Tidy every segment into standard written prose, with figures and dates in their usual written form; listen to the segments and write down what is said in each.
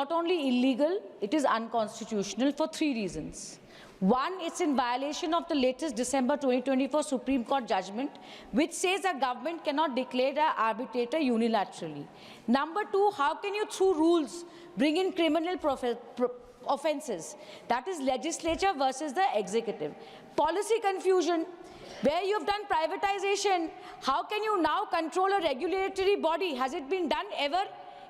not only illegal, it is unconstitutional for 3 reasons. One, it's in violation of the latest December 2024 Supreme Court judgment, which says a government cannot declare an arbitrator unilaterally. Number 2, how can you, through rules, bring in criminal offences? That is legislature versus the executive. Policy confusion. Where you have done privatization, how can you now control a regulatory body? Has it been done ever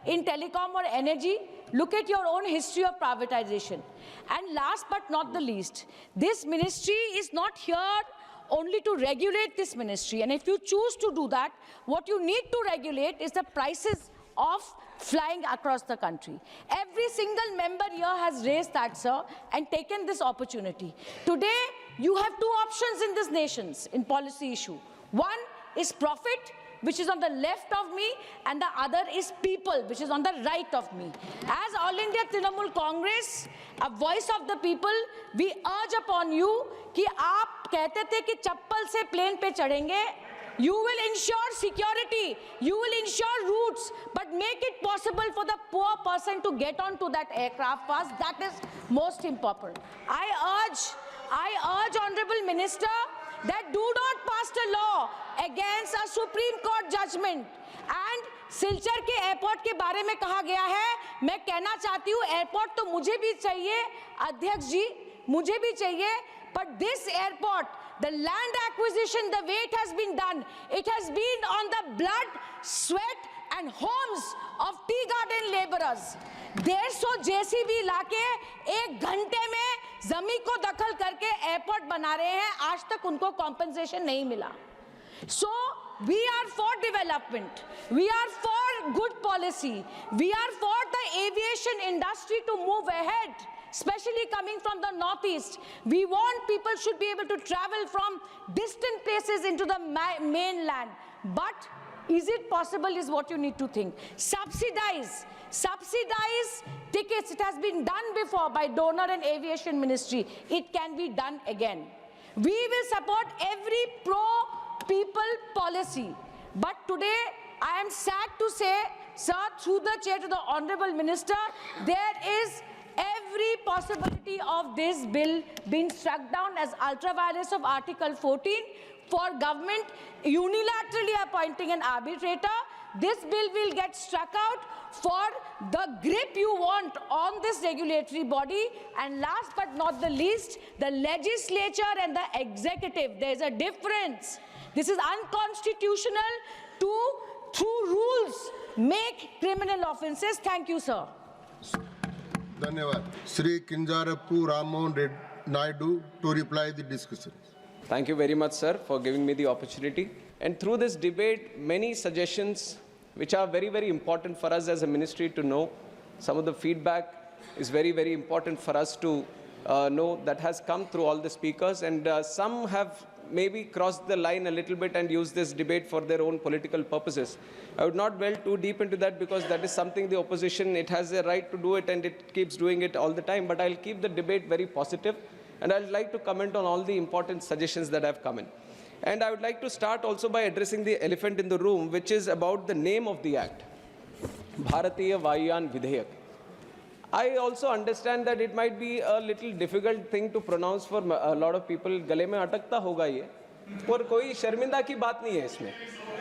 in telecom or energy? Look at your own history of privatization. And last but not the least, this ministry is not here only to regulate this ministry. And if you choose to do that, what you need to regulate is the prices of flying across the country. Every single member here has raised that, sir, and taken this opportunity. Today, you have 2 options in this nation in policy issue. One is profit, which is on the left of me, and the other is people, which is on the right of me. As All India Trinamool Congress, a voice of the people, we urge upon you कि आप कहते थे कि चप्पल से plane पे चढ़ेंगे. You will ensure security, you will ensure routes, but make it possible for the poor person to get onto that aircraft fast. That is most important. I urge Honorable Minister that do not pass a law against a Supreme Court judgment. And Silchar के airport के बारे में कहा गया है, मैं कहना चाहती हूँ एयरपोर्ट तो मुझे भी चाहिए अध्यक्ष जी, मुझे भी चाहिए, but this airport, the land acquisition, the way it has been done, it has been on the blood, sweat and homes of tea garden laborers. 150 JCB लाके 1 घंटे में जमीन को दखल करके एयरपोर्ट बना रहे हैं, आज तक उनको कॉम्पेंसेशन नहीं मिला. So we are for development, we are for good policy, we are for the aviation industry to move ahead, especially coming from the northeast. We want people should be able to travel from distant places into the mainland. But is it possible is what you need to think. Subsidize tickets. It has been done before by Donor and Aviation Ministry. It can be done again. We will support every pro-people policy. But today, I am sad to say, sir, through the chair to the Honorable Minister, there is every possibility of this bill being struck down as ultra-virus of Article 14 for government unilaterally appointing an arbitrator. This bill will get struck out for the grip you want on this regulatory body. And last but not the least, the legislature and the executive, there is a difference. This is unconstitutional to, through rules, make criminal offences. Thank you, sir. Dhanyavad. Shri Kinjarapu Rammohan Naidu to reply the discussion. Thank you very much, sir, for giving me the opportunity. And through this debate, many suggestions which are very, very important for us as a ministry to know. Some of the feedback is very, very important for us to know that has come through all the speakers. And some have maybe crossed the line a little bit and used this debate for their own political purposes. I would not delve too deep into that because that is something the opposition, it has a right to do it and it keeps doing it all the time. But I'll keep the debate very positive and I'd like to comment on all the important suggestions that have come in. And I would like to start also by addressing the elephant in the room, which is about the name of the act, Bharatiya Vayuyan Vidhayak. I also understand that it might be a little difficult thing to pronounce for a lot of people. गले में अटकता होगा ये, पर कोई शर्मिंदा की बात नहीं है इसमें.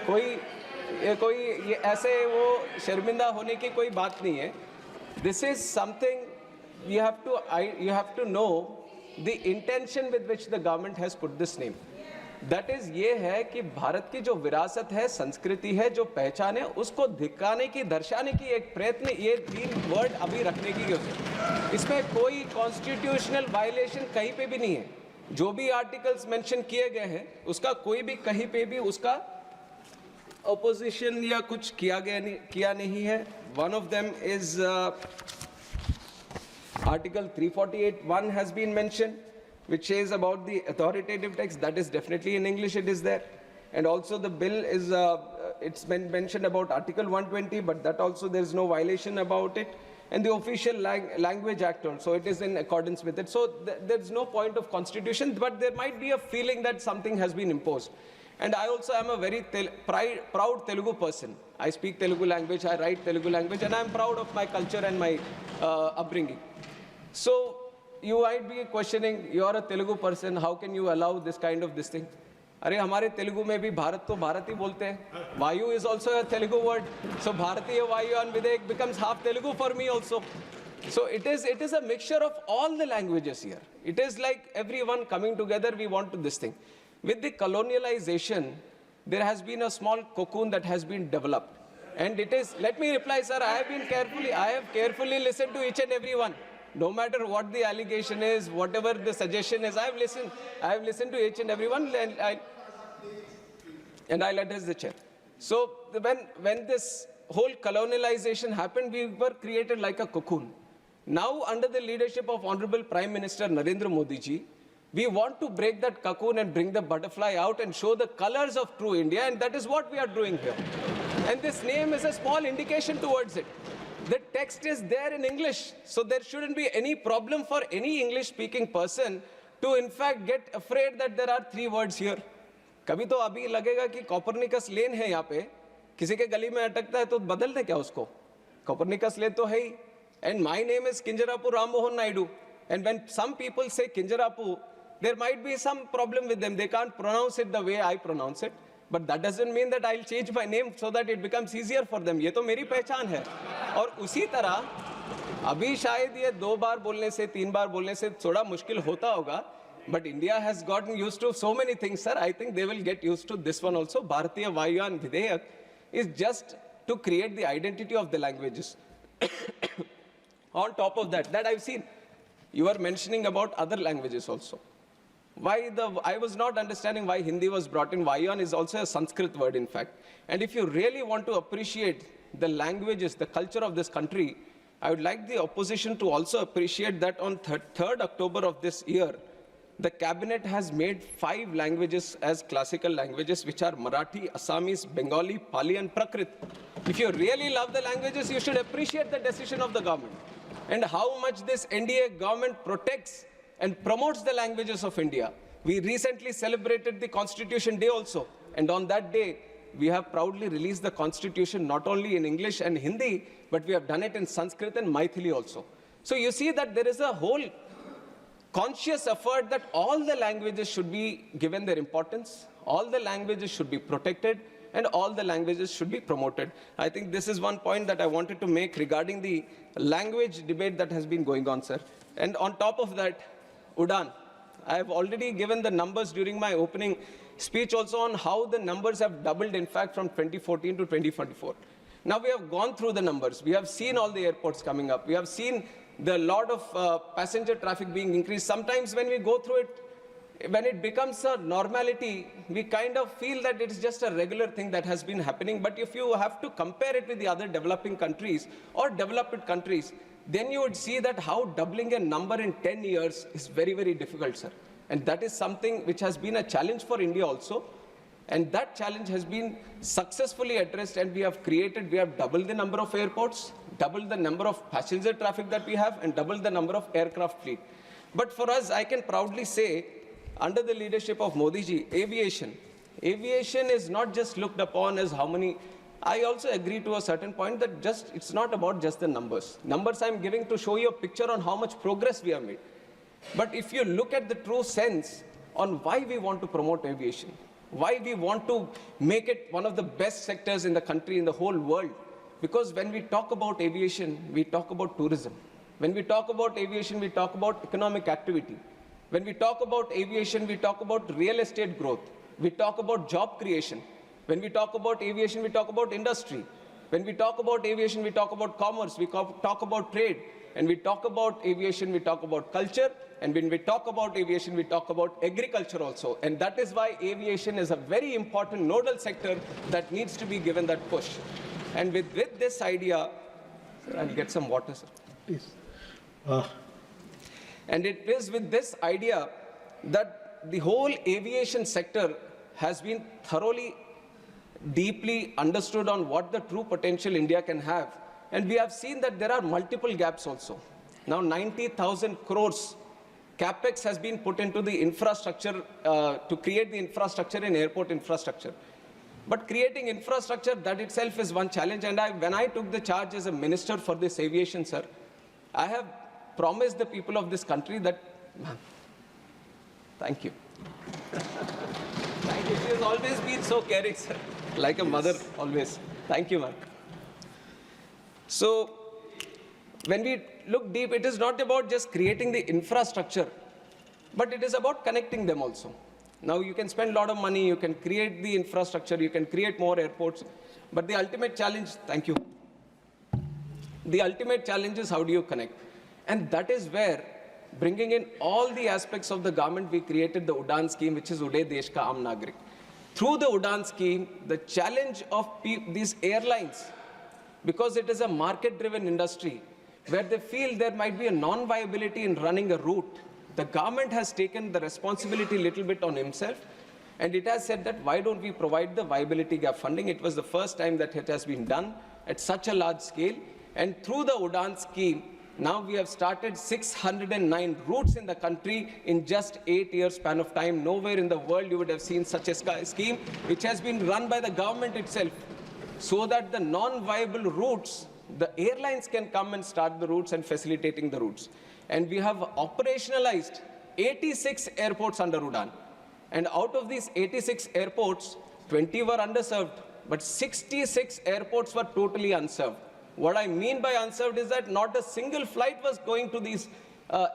कोई ये ऐसे वो शर्मिंदा होने की कोई बात नहीं है. This is something you have to know the intention with which the government has put this name. That is ये है कि भारत की जो विरासत है, संस्कृति है, जो पहचान है, उसको दिखाने की, दर्शाने की एक प्रयत्न ये 3 वर्ड अभी रखने की है. इसमें कोई कॉन्स्टिट्यूशनल वायलेशन कहीं पे भी नहीं है. जो भी आर्टिकल्स मेंशन किए गए हैं, उसका कोई भी कहीं पे भी उसका ऑपोजिशन या कुछ किया नहीं है. One of them is Article 348(1) has been mentioned, which says about the authoritative text. That is definitely in English, it is there. And also the bill is, it's been mentioned about Article 120, but that also there is no violation about it. And the official language act also, it is in accordance with it. So there is no point of constitution, but there might be a feeling that something has been imposed. And I also am a very proud Telugu person. I speak Telugu language, I write Telugu language, and I'm proud of my culture and my upbringing. So you might be questioning, you're a Telugu person, how can you allow this kind of this thing? अरे हमारे तेलुगु में भी भारत तो भारत ही बोलते हैं. वायु is also a Telugu word. So Bharatiya Vayu and Videk becomes half Telugu for me also. So it is a mixture of all the languages here. It is like everyone coming together, we want to this thing. With the colonialization, there has been a small cocoon that has been developed. And it is, let me reply, sir, I have carefully listened to each and every one. No matter what the allegation is, whatever the suggestion is, I have listened to each and every one, and I'll address the chair. So when this whole colonialization happened, we were created like a cocoon. Now, under the leadership of Honorable Prime Minister Narendra Modi ji, we want to break that cocoon and bring the butterfly out and show the colors of true India, and that is what we are doing here. And this name is a small indication towards it. The text is there in English, so there shouldn't be any problem for any English-speaking person to in fact get afraid that there are 3 words here. कभी तो अभी लगेगा कि Copernicus lane है यहाँ पे, किसी के गली में अटकता है तो बदल दे क्या उसको? कॉपरनिकस लेन तो है ही. And my name is Kinjarapu Rammohan Naidu. And when some people say Kinjarapu, there might be some problem with them. They can't pronounce it the way I pronounce it. But that doesn't mean that I'll change my name so that it becomes easier for them. ये तो मेरी पहचान है. और उसी तरह अभी शायद ये 2 बार बोलने से 3 बार बोलने से थोड़ा मुश्किल होता होगा. But India has gotten used to so many things, sir. I think they will get used to this one also. Bharatiya Vayu Videyak is just to create the identity of the languages. On top of that I've seen, you are mentioning about other languages also. I was not understanding why Hindi was brought in. Vayan is also a Sanskrit word, in fact. And if you really want to appreciate the languages, the culture of this country, I would like the opposition to also appreciate that on 3rd October of this year, the cabinet has made 5 languages as classical languages, which are Marathi, Assamese, Bengali, Pali, and Prakrit. If you really love the languages, you should appreciate the decision of the government and how much this NDA government protects and promotes the languages of India. We recently celebrated the Constitution Day also, and on that day, we have proudly released the Constitution not only in English and Hindi, but we have done it in Sanskrit and Maithili also. So you see that there is a whole conscious effort that all the languages should be given their importance, all the languages should be protected, and all the languages should be promoted. I think this is one point that I wanted to make regarding the language debate that has been going on, sir. And on top of that, Udan, I have already given the numbers during my opening speech also on how the numbers have doubled, in fact, from 2014 to 2024. Now we have gone through the numbers. We have seen all the airports coming up. We have seen the lot of passenger traffic being increased. Sometimes when we go through it, when it becomes a normality, we kind of feel that it's just a regular thing that has been happening. But if you have to compare it with the other developing countries or developed countries, then you would see that how doubling a number in 10 years is very, very difficult, sir. And that is something which has been a challenge for India also. And that challenge has been successfully addressed, and we have doubled the number of airports, doubled the number of passenger traffic that we have, and doubled the number of aircraft fleet. But for us, I can proudly say, under the leadership of Modi ji, aviation is not just looked upon as how many. I also agree to a certain point that it's not about just the numbers. Numbers I'm giving to show you a picture on how much progress we have made. But if you look at the true sense on why we want to promote aviation, why we want to make it one of the best sectors in the country, in the whole world, because when we talk about aviation, we talk about tourism. When we talk about aviation, we talk about economic activity. When we talk about aviation, we talk about real estate growth. We talk about job creation. When we talk about aviation, we talk about industry. When we talk about aviation, we talk about commerce. We talk about trade. And we talk about aviation, we talk about culture. And when we talk about aviation, we talk about agriculture also. And that is why aviation is a very important nodal sector that needs to be given that push. And with this idea, sir, I'll get some water, sir. Please. And it is with this idea that the whole aviation sector has been thoroughly, deeply understood on what the true potential India can have. And we have seen that there are multiple gaps also. Now 90,000 crores capex has been put into the infrastructure to create the infrastructure in airport infrastructure. But creating infrastructure, that itself is one challenge. And when I took the charge as a minister for this aviation, sir, I have promised the people of this country that, thank you. Thank you. She has always been so caring, sir. Like a mother, always. Thank you, ma'am. So, when we look deep, it is not about just creating the infrastructure, but it is about connecting them also. Now, you can spend a lot of money, you can create the infrastructure, you can create more airports, but the ultimate challenge, thank you. The ultimate challenge is how do you connect? And that is where, bringing in all the aspects of the government, we created the UDAN scheme, which is Uday Desh Ka Aam Nagrik. Through the UDAN scheme, the challenge of these airlines, because it is a market-driven industry, where they feel there might be a non-viability in running a route, the government has taken the responsibility a little bit on himself, and it has said that why don't we provide the viability gap funding? It was the first time that it has been done at such a large scale, and through the UDAN scheme, now we have started 609 routes in the country in just 8 years span of time. Nowhere in the world you would have seen such a scheme, which has been run by the government itself, so that the non-viable routes, the airlines can come and start the routes and facilitating the routes. And we have operationalized 86 airports under UDAN. And out of these 86 airports, 20 were underserved, but 66 airports were totally unserved. What I mean by unserved is that not a single flight was going to these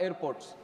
airports.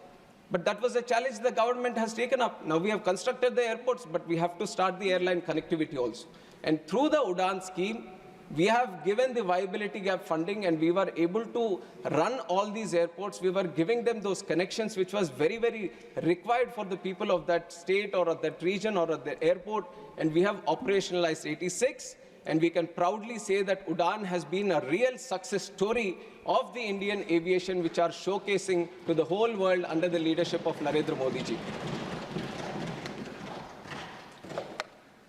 But that was a challenge the government has taken up. Now we have constructed the airports, but we have to start the airline connectivity also. And through the UDAN scheme, we have given the viability gap funding, and we were able to run all these airports. We were giving them those connections, which was very, very required for the people of that state or of that region or of the airport. And we have operationalized 86. And we can proudly say that UDAN has been a real success story of the Indian aviation, which are showcasing to the whole world under the leadership of Narendra Modi ji.